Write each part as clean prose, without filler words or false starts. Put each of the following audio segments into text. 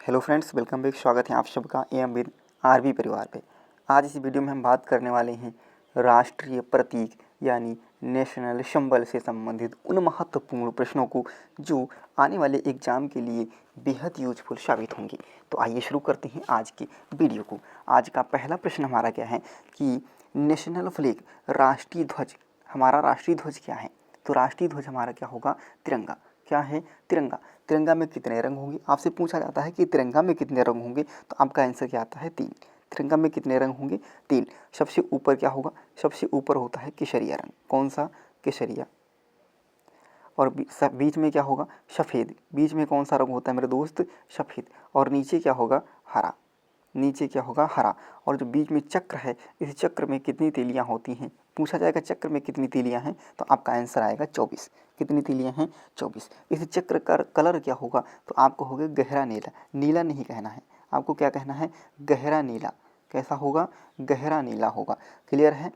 Hello friends, welcome back. स्वागत है आप सबका एएम आरबी परिवार पे। आज इस वीडियो में हम बात करने वाले हैं राष्ट्रीय प्रतीक यानी नेशनल सिंबल से संबंधित उन महत्वपूर्ण प्रश्नों को जो आने वाले एग्जाम के लिए बेहद यूजफुल साबित होंगे। तो आइए शुरू करते हैं आज की वीडियो को। आज का पहला प्रश्न हमारा क्या है कि नेशनल फ्लैग राष्ट्रीय ध्वज, हमारा राष्ट्रीय ध्वज क्या है? तो राष्ट्रीय ध्वज हमारा क्या होगा? तिरंगा। क्या है? तिरंगा। तिरंगा में कितने रंग होंगे? आपसे पूछा जाता है कि तिरंगा में कितने रंग होंगे, तो आपका आंसर क्या आता है? 3। तिरंगा में कितने रंग होंगे? 3। सबसे ऊपर क्या होगा? सबसे ऊपर होता है केसरिया रंग। कौन सा? केसरिया। और बीच में क्या होगा? सफ़ेद। बीच में कौन सा रंग होता है मेरे दोस्त? सफ़ेद। और नीचे क्या होगा? हरा। नीचे क्या होगा? हरा। और जो बीच में चक्र है, इस चक्र में कितनी तीलियां होती हैं? पूछा जाएगा चक्र में कितनी तीलियां हैं, तो आपका आंसर आएगा 24। कितनी तीलियां हैं? 24। इस चक्र का कलर क्या होगा? तो आपको होगा गहरा नीला। नीला नहीं कहना है, आपको क्या कहना है? गहरा नीला। कैसा होगा? गहरा नीला होगा। क्लियर है?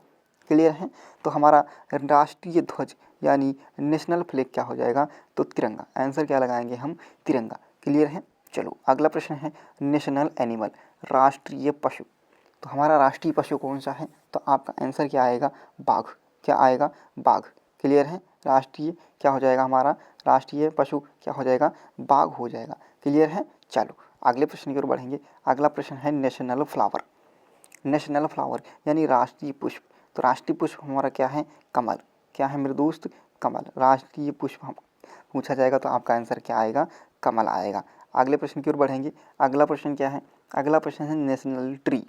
क्लियर है। तो हमारा राष्ट्रीय ध्वज यानी नेशनल फ्लैग क्या हो जाएगा? तो तिरंगा। आंसर क्या लगाएंगे हम? तिरंगा। क्लियर है। चलो अगला प्रश्न है नेशनल एनिमल, राष्ट्रीय पशु। तो हमारा राष्ट्रीय पशु कौन सा है? तो आपका आंसर क्या आएगा? बाघ। क्या आएगा? बाघ। क्लियर है। राष्ट्रीय क्या हो जाएगा हमारा? राष्ट्रीय पशु क्या हो जाएगा? बाघ हो जाएगा। क्लियर है। चलो अगले प्रश्न की ओर बढ़ेंगे। अगला प्रश्न है नेशनल फ्लावर। नेशनल फ्लावर यानी राष्ट्रीय पुष्प। तो राष्ट्रीय पुष्प हमारा क्या है? कमल। क्या है मेरे दोस्त? कमल। राष्ट्रीय पुष्प हम पूछा जाएगा तो आपका आंसर क्या आएगा? कमल आएगा। अगले प्रश्न की ओर बढ़ेंगे। अगला प्रश्न क्या है? अगला प्रश्न है नेशनल ट्री।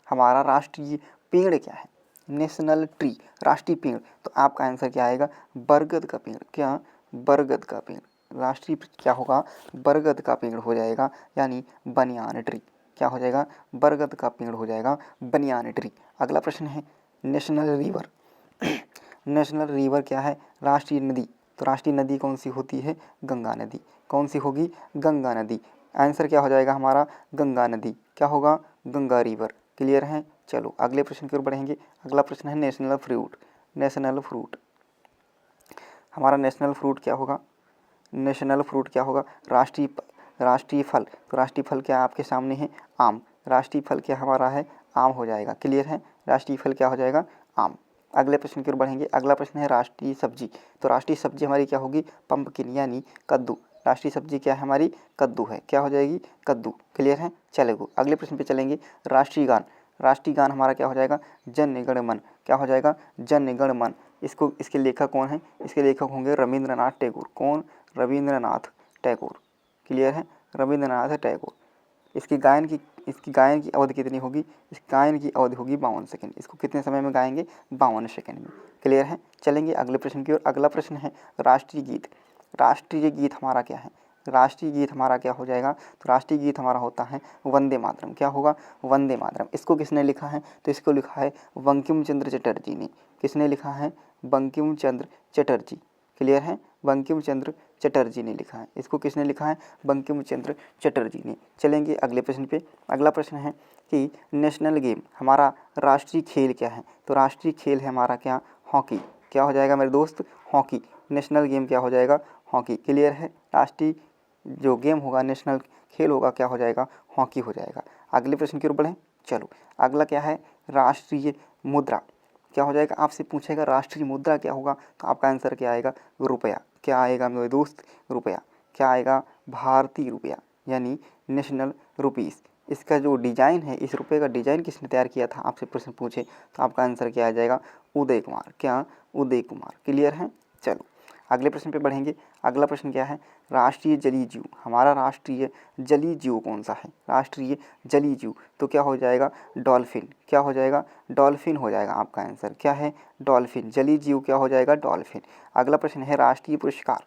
हमारा राष्ट्रीय पेड़ क्या है? नेशनल ट्री, राष्ट्रीय पेड़। तो आपका आंसर क्या आएगा? बरगद का पेड़। क्या? बरगद का पेड़। राष्ट्रीय क्या होगा? बरगद का पेड़ हो जाएगा, यानी बनियान ट्री। क्या हो जाएगा? बरगद का पेड़ हो जाएगा, बनियान ट्री। अगला प्रश्न है नेशनल रिवर। नेशनल रिवर क्या है? राष्ट्रीय नदी। तो राष्ट्रीय नदी कौन सी होती है? गंगा नदी। कौन सी होगी? गंगा नदी। आंसर क्या हो जाएगा हमारा? गंगा नदी। क्या होगा? गंगा रिवर। क्लियर है। चलो अगले प्रश्न की ओर बढ़ेंगे। अगला प्रश्न है नेशनल फ्रूट। नेशनल फ्रूट, हमारा नेशनल फ्रूट क्या होगा? नेशनल फ्रूट क्या होगा? राष्ट्रीय फल। तो राष्ट्रीय फल क्या आपके सामने है? आम। राष्ट्रीय फल क्या हमारा है? आम हो जाएगा। क्लियर है। राष्ट्रीय फल क्या हो जाएगा? आम। अगले प्रश्न की ओर बढ़ेंगे। अगला प्रश्न है राष्ट्रीय सब्जी। तो राष्ट्रीय सब्जी हमारी क्या होगी? पंपकिन यानी कद्दू। राष्ट्रीय सब्जी क्या है हमारी? कद्दू है। क्या हो जाएगी? कद्दू। क्लियर है। चलेगा अगले प्रश्न पे चलेंगे। राष्ट्रीय गान। राष्ट्रीय गान हमारा क्या हो जाएगा? जन गण मन। क्या हो जाएगा? जन गण मन। इसको इसके लेखक कौन है? इसके लेखक होंगे रविंद्रनाथ टैगोर। कौन? रविंद्रनाथ टैगोर। क्लियर है। रविंद्रनाथ टैगोर। इसकी गायन की अवधि कितनी होगी? इस गायन की अवधि होगी 52 सेकंड। इसको कितने समय में गाएंगे? 52 सेकंड में। क्लियर है। चलेंगे अगले प्रश्न की ओर। अगला प्रश्न है राष्ट्रीय गीत। राष्ट्रीय गीत हमारा क्या है? राष्ट्रीय गीत हमारा क्या हो जाएगा? तो राष्ट्रीय गीत हमारा होता है वंदे मातरम। क्या होगा? वंदे मातरम। इसको किसने लिखा है? तो इसको लिखा है बंकिम चंद्र चटर्जी ने। किसने लिखा है? बंकिम चंद्र चटर्जी। क्लियर है। बंकिम चंद्र चटर्जी ने लिखा है। इसको किसने लिखा है? बंकिम चंद्र चटर्जी ने। चलेंगे अगले प्रश्न पे। अगला प्रश्न है कि नेशनल गेम, हमारा राष्ट्रीय खेल क्या है? तो राष्ट्रीय खेल है हमारा क्या? हॉकी। क्या हो जाएगा मेरे दोस्त? हॉकी। नेशनल गेम क्या हो जाएगा? हॉकी। क्लियर है। राष्ट्रीय जो गेम होगा, नेशनल खेल होगा, क्या हो जाएगा? हॉकी हो जाएगा। अगले प्रश्न की ओर बढ़ें। चलो अगला क्या है? राष्ट्रीय मुद्रा। क्या हो जाएगा? आपसे पूछेगा राष्ट्रीय मुद्रा क्या होगा, तो आपका आंसर क्या आएगा? रुपया। क्या आएगा मेरे दोस्त? रुपया। क्या आएगा? भारतीय रुपया यानी नेशनल रुपीस। इसका जो डिज़ाइन है, इस रुपये का डिज़ाइन किसने तैयार किया था, आपसे प्रश्न पूछे तो आपका आंसर क्या आ जाएगा? उदय कुमार। क्या? उदय कुमार। क्लियर है। चलो अगले प्रश्न पे बढ़ेंगे। अगला प्रश्न क्या है? राष्ट्रीय जलीय जीव। हमारा राष्ट्रीय जलीय जीव कौन सा है? राष्ट्रीय जलीय जीव तो क्या हो जाएगा? डॉल्फिन। क्या हो जाएगा? डॉल्फिन हो जाएगा। आपका आंसर क्या है? डॉल्फिन। जलीय जीव क्या हो जाएगा? डॉल्फिन। अगला प्रश्न है राष्ट्रीय पुरस्कार।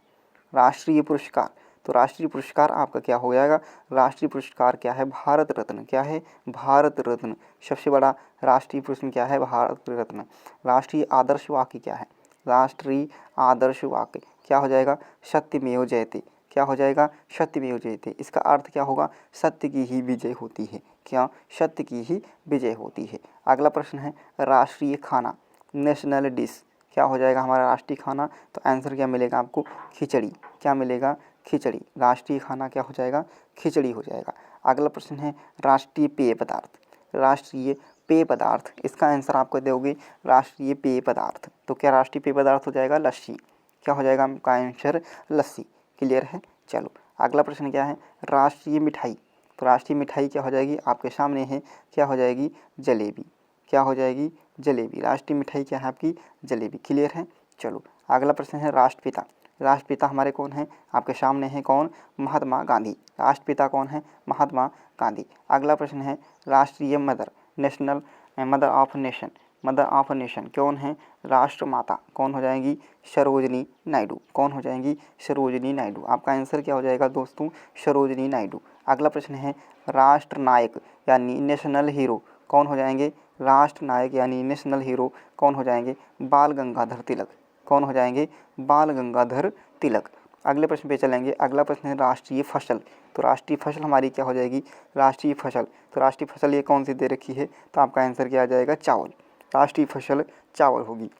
राष्ट्रीय पुरस्कार, तो राष्ट्रीय पुरस्कार आपका क्या हो जाएगा? राष्ट्रीय पुरस्कार क्या है? भारत रत्न। क्या है? भारत रत्न। सबसे बड़ा राष्ट्रीय पुरस्कार क्या है? भारत रत्न। राष्ट्रीय आदर्श वाक्य क्या है? राष्ट्रीय आदर्श वाक्य क्या हो जाएगा? सत्यमेव जयते। क्या हो जाएगा? सत्यमेव जयते। इसका अर्थ क्या होगा? सत्य की ही विजय होती है। क्या? सत्य की ही विजय होती है। अगला प्रश्न है राष्ट्रीय खाना, नेशनल डिश। क्या हो जाएगा हमारा राष्ट्रीय खाना? तो आंसर क्या मिलेगा आपको? खिचड़ी। क्या मिलेगा? खिचड़ी। राष्ट्रीय खाना क्या हो जाएगा? खिचड़ी हो जाएगा। अगला प्रश्न है राष्ट्रीय पेय पदार्थ। राष्ट्रीय पेय पदार्थ, इसका आंसर आपको दोगे राष्ट्रीय पेय पदार्थ। तो क्या राष्ट्रीय पेय पदार्थ हो जाएगा? लस्सी। क्या हो जाएगा आपका आंसर? लस्सी। क्लियर है? चलो अगला प्रश्न क्या है? राष्ट्रीय मिठाई। तो राष्ट्रीय मिठाई क्या हो जाएगी? आपके सामने है, क्या हो जाएगी? जलेबी। क्या हो जाएगी? जलेबी। राष्ट्रीय मिठाई क्या है आपकी? जलेबी। क्लियर है? चलो अगला प्रश्न है राष्ट्रपिता। राष्ट्रपिता हमारे कौन है? आपके सामने है कौन? महात्मा गांधी। राष्ट्रपिता कौन है? महात्मा गांधी। अगला प्रश्न है राष्ट्रीय mother, national mother of nation. Mother of nation कौन है? राष्ट्रमाता। कौन हो जाएंगी? सरोजनी नायडू। कौन हो जाएंगी? सरोजनी नायडू। आपका आंसर क्या हो जाएगा दोस्तों? सरोजनी नायडू। अगला प्रश्न है राष्ट्रनायक यानी नेशनल हीरो। कौन हो जाएंगे? राष्ट्रनायक यानी नेशनल हीरो कौन हो जाएंगे? बाल गंगाधर तिलक। कौन हो जाएंगे? बाल गंगाधर तिलक। अगले प्रश्न पे चलेंगे। अगला प्रश्न है राष्ट्रीय फसल। तो राष्ट्रीय फसल हमारी क्या हो जाएगी? राष्ट्रीय फसल। तो राष्ट्रीय फसल ये कौन सी दे रखी है? तो आपका आंसर क्या आ जाएगा? चावल। राष्ट्रीय फसल चावल होगी।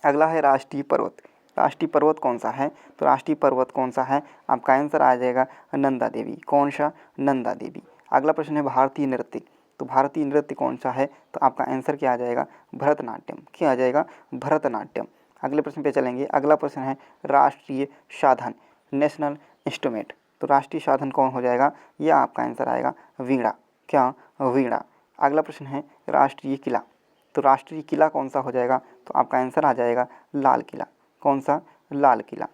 अगला है राष्ट्रीय पर्वत। राष्ट्रीय पर्वत कौन सा है? तो राष्ट्रीय पर्वत कौन सा है? आपका आंसर आ जाएगा नंदा देवी। कौन सा? नंदा देवी। अगला प्रश्न है भारतीय नृत्य। तो भारतीय नृत्य कौन सा है? तो आपका आंसर क्या आ जाएगा? भरतनाट्यम। क्या आ जाएगा? भरतनाट्यम। अगले प्रश्न पे चलेंगे। अगला प्रश्न है राष्ट्रीय साधन, नेशनल इंस्ट्रूमेंट। तो राष्ट्रीय साधन कौन हो जाएगा? यह आपका आंसर आएगा वीणा। क्या? वीणा। अगला प्रश्न है राष्ट्रीय किला। तो राष्ट्रीय किला कौन सा हो जाएगा? तो आपका आंसर आ जाएगा लाल किला। कौन सा? लाल किला।